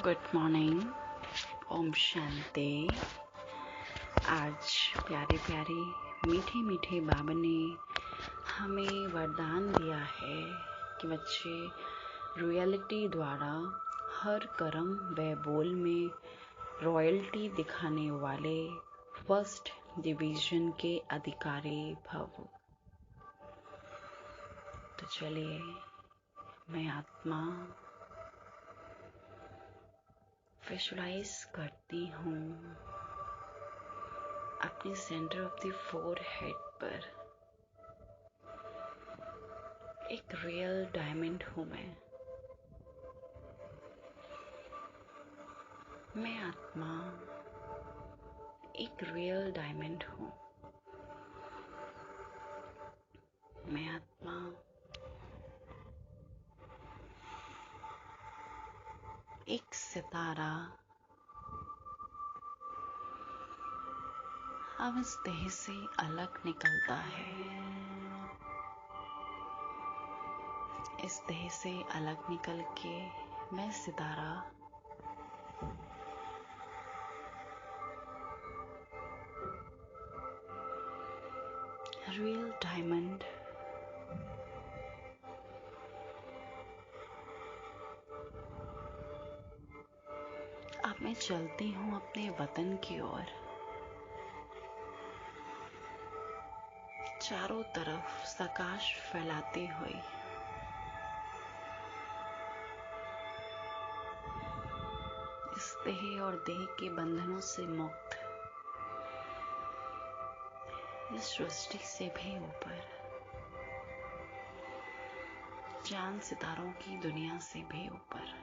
Good morning. Om Shanti. आज प्यारे प्यारे मीठे मीठे बाबा ने हमें वरदान दिया है कि बच्चे रॉयल्टी द्वारा हर कर्म व बोल में रॉयल्टी दिखाने वाले फर्स्ट डिवीजन के अधिकारी भव। तो चलिए, मैं आत्मा विजुलाइज करती हूँ अपने सेंटर ऑफ द फोरहेड पर। एक रियल डायमंड हूँ मैं आत्मा एक रियल डायमंड हूँ। मैं आत्मा एक सितारा अब इस देह से अलग निकलता है। इस देह से अलग निकल के मैं सितारा रियल डायमंड अब मैं चलती हूँ अपने वतन की ओर। चारों तरफ प्रकाश फैलाती हुई इस देह और देह के बंधनों से मुक्त, इस सृष्टि से भी ऊपर, चांद सितारों की दुनिया से भी ऊपर,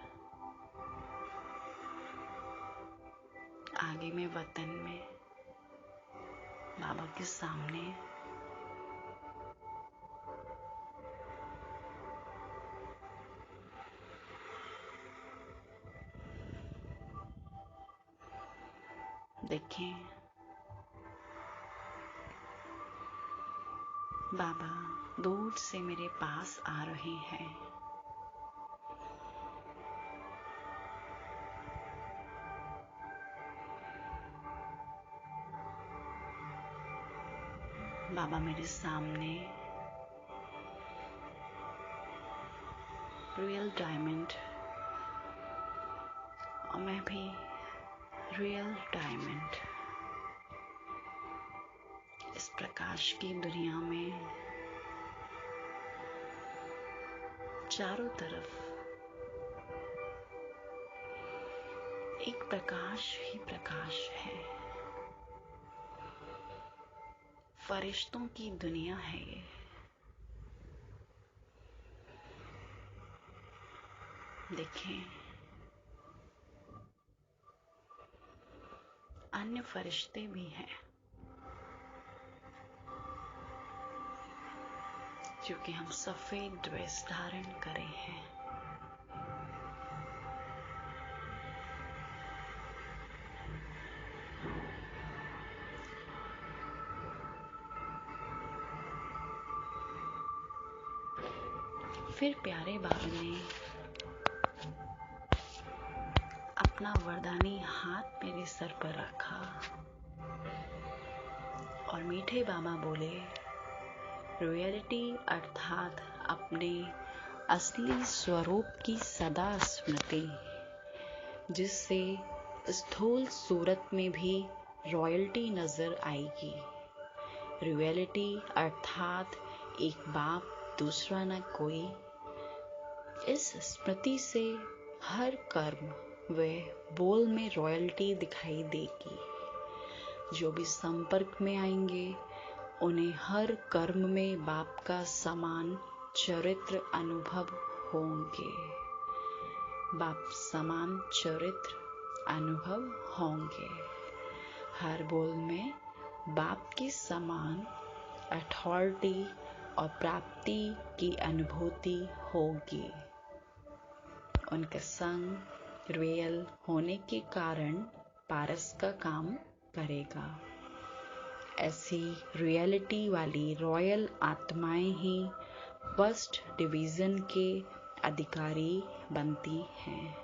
आगे में वतन में बाबा के सामने देखें बाबा दूर से मेरे पास आ रहे हैं। बाबा मेरे सामने रियल डायमंड और मैं भी रियल डायमंड इस प्रकाश की दुनिया में चारों तरफ एक प्रकाश ही प्रकाश है। फरिश्तों की दुनिया है ये। देखें, अन्य फरिश्ते भी हैं क्योंकि हम सफेद ड्रेस धारण करे हैं। फिर प्यारे बाबा ने अपना वरदानी हाथ मेरे सर पर रखा और मीठे बाबा बोले, रॉयल्टी अर्थात अपने असली स्वरूप की सदा स्मृति, जिससे स्थूल सूरत में भी रॉयल्टी नजर आएगी। रॉयल्टी अर्थात एक बाप दूसरा न कोई। इस स्मृति से हर कर्म व बोल में रॉयल्टी दिखाई देगी। जो भी संपर्क में आएंगे उन्हें हर कर्म में बाप का समान चरित्र अनुभव होंगे। बाप समान चरित्र अनुभव होंगे। हर बोल में बाप की समान अथॉरिटी और प्राप्ति की अनुभूति होगी। उनके संग रियल होने के कारण पारस का काम करेगा। ऐसी रियलिटी वाली रॉयल आत्माएं ही फर्स्ट डिवीजन के अधिकारी बनती हैं।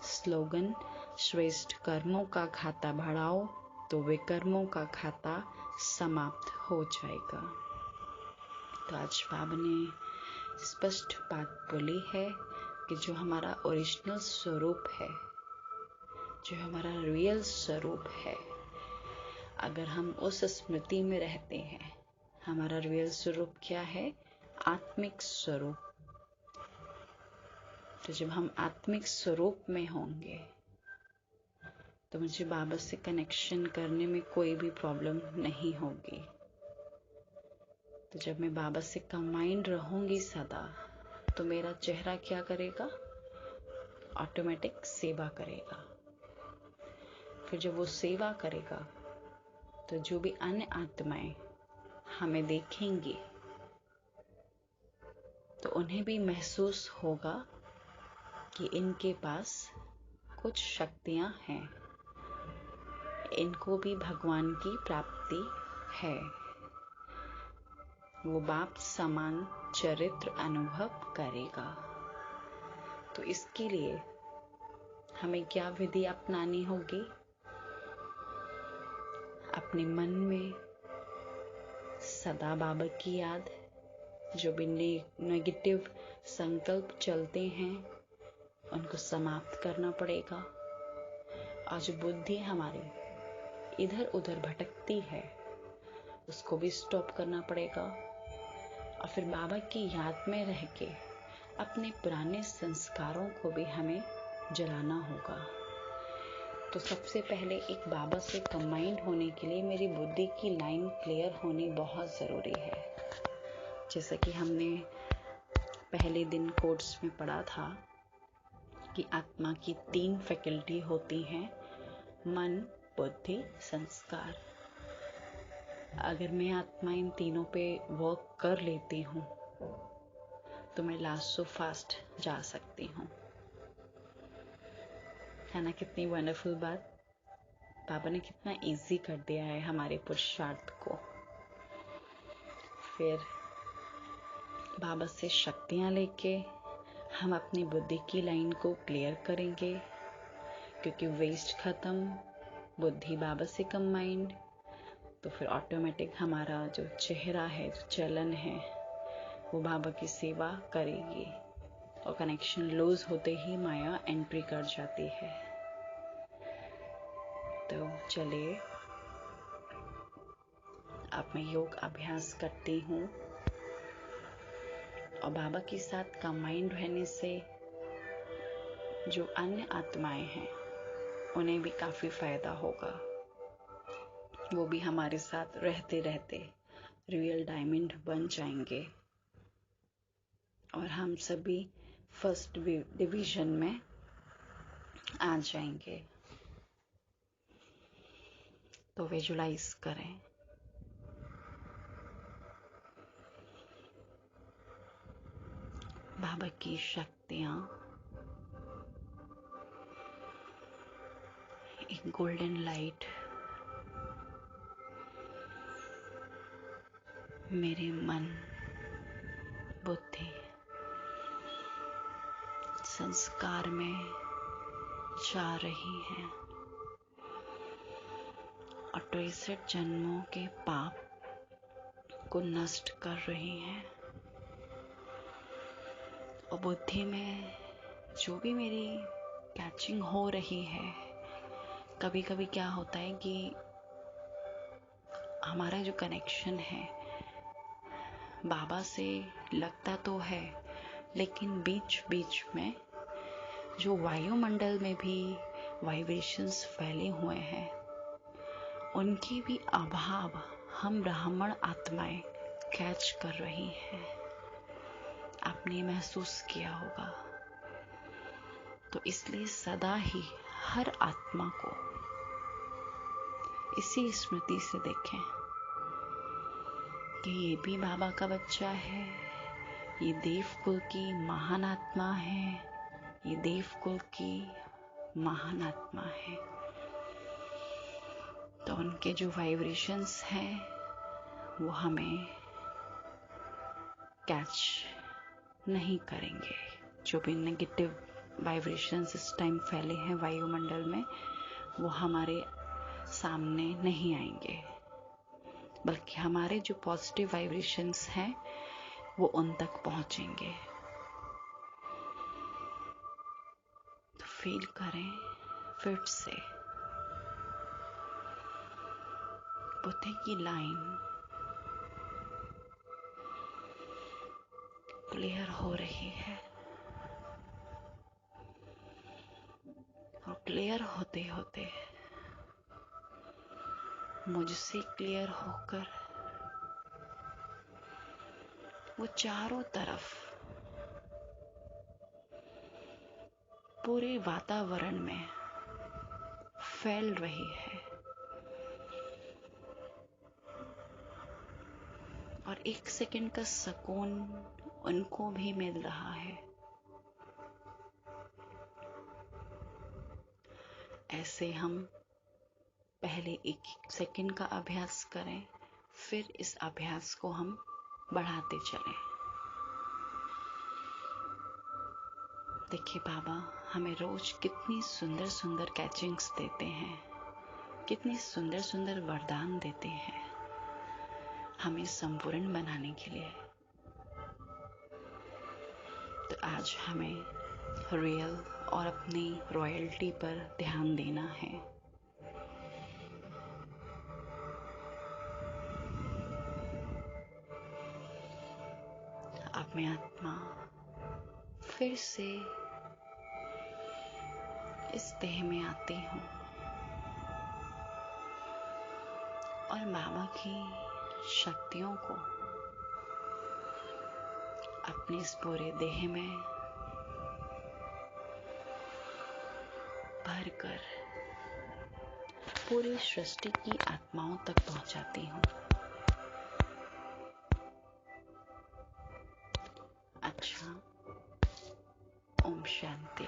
स्लोगन श्रेष्ठ कर्मों का खाता बढ़ाओ तो विकर्मों का खाता समाप्त हो जाएगा। तो आज बाबा ने स्पष्ट बात बोली है कि जो हमारा ओरिजिनल स्वरूप है, जो हमारा रियल स्वरूप है, अगर हम उस स्मृति में रहते हैं, हमारा रियल स्वरूप क्या है? आत्मिक स्वरूप। तो जब हम आत्मिक स्वरूप में होंगे तो मुझे बाबा से कनेक्शन करने में कोई भी प्रॉब्लम नहीं होगी। तो जब मैं बाबा से कंबाइंड रहूंगी सदा, तो मेरा चेहरा क्या करेगा? ऑटोमेटिक सेवा करेगा। फिर जब वो सेवा करेगा तो जो भी अन्य आत्माएं हमें देखेंगी तो उन्हें भी महसूस होगा कि इनके पास कुछ शक्तियां हैं, इनको भी भगवान की प्राप्ति है। वो बाप समान चरित्र अनुभव करेगा। तो इसके लिए हमें क्या विधि अपनानी होगी? अपने मन में सदा बाबा की याद, जो भी नेगेटिव संकल्प चलते हैं उनको समाप्त करना पड़ेगा। और जो बुद्धि हमारी इधर उधर भटकती है उसको भी स्टॉप करना पड़ेगा। और फिर बाबा की याद में रह के अपने पुराने संस्कारों को भी हमें जलाना होगा। तो सबसे पहले एक बाबा से कंबाइंड होने के लिए मेरी बुद्धि की लाइन क्लियर होनी बहुत ज़रूरी है। जैसा कि हमने पहले दिन कोर्स में पढ़ा था कि आत्मा की 3 फैकल्टी होती हैं, मन, बुद्धि, संस्कार। अगर मैं आत्मा इन तीनों पे वर्क कर लेती हूँ तो मैं लास्ट सो फास्ट जा सकती हूँ। है ना? कितनी वंडरफुल बात। बाबा ने कितना इजी कर दिया है हमारे पुरुषार्थ को। फिर बाबा से शक्तियाँ लेके हम अपनी बुद्धि की लाइन को क्लियर करेंगे, क्योंकि वेस्ट खत्म, बुद्धि बाबा से कंबाइंड, तो फिर ऑटोमेटिक हमारा जो चेहरा है, जो चलन है, वो बाबा की सेवा करेगी। और कनेक्शन लूज होते ही माया एंट्री कर जाती है। तो चलिए अब मैं योग अभ्यास करती हूँ और बाबा के साथ कंबाइंड रहने से जो अन्य आत्माएं हैं उन्हें भी काफी फायदा होगा। वो भी हमारे साथ रहते रहते रियल डायमंड बन जाएंगे और हम सभी फर्स्ट डिवीजन में आ जाएंगे। तो विजुलाइज करें, बाबा की शक्तियाँ एक गोल्डन लाइट मेरे मन, बुद्धि, संस्कार में जा रही हैं और 63 जन्मों के पाप को नष्ट कर रही हैं। और बुद्धि में जो भी मेरी कैचिंग हो रही है, कभी कभी क्या होता है कि हमारा जो कनेक्शन है बाबा से लगता तो है, लेकिन बीच बीच में जो वायुमंडल में भी वाइब्रेशंस फैले हुए हैं उनकी भी अभाव हम ब्राह्मण आत्माएं कैच कर रही हैं। आपने महसूस किया होगा। तो इसलिए सदा ही हर आत्मा को इसी स्मृति से देखें कि ये भी बाबा का बच्चा है, ये देवकुल की महान आत्मा है, ये देवकुल की महान आत्मा है। तो उनके जो वाइब्रेशंस हैं वो हमें कैच नहीं करेंगे। जो भी नेगेटिव वाइब्रेशंस इस टाइम फैले हैं वायुमंडल में, वो हमारे सामने नहीं आएंगे, बल्कि हमारे जो पॉजिटिव वाइब्रेशंस हैं वो उन तक पहुंचेंगे। तो फील करें फिर से बुद्धि की लाइन क्लियर हो रही है, और क्लियर होते होते मुझसे क्लियर होकर वो चारों तरफ पूरे वातावरण में फैल रही है, और 1 सेकंड का सुकून उनको भी मिल रहा है। ऐसे हम पहले 1 सेकंड का अभ्यास करें, फिर इस अभ्यास को हम बढ़ाते चलें। देखिए बाबा हमें रोज कितनी सुंदर सुंदर कैचिंग्स देते हैं, कितनी सुंदर सुंदर वरदान देते हैं हमें संपूर्ण बनाने के लिए। तो आज हमें रियल और अपनी रॉयल्टी पर ध्यान देना है। अब मैं आत्मा फिर से इस देह में आती हूँ और बाबा की शक्तियों को अपने इस पूरे देह में भरकर पूरी सृष्टि की आत्माओं तक पहुंचाती हूँ। अच्छा, ओम शांति।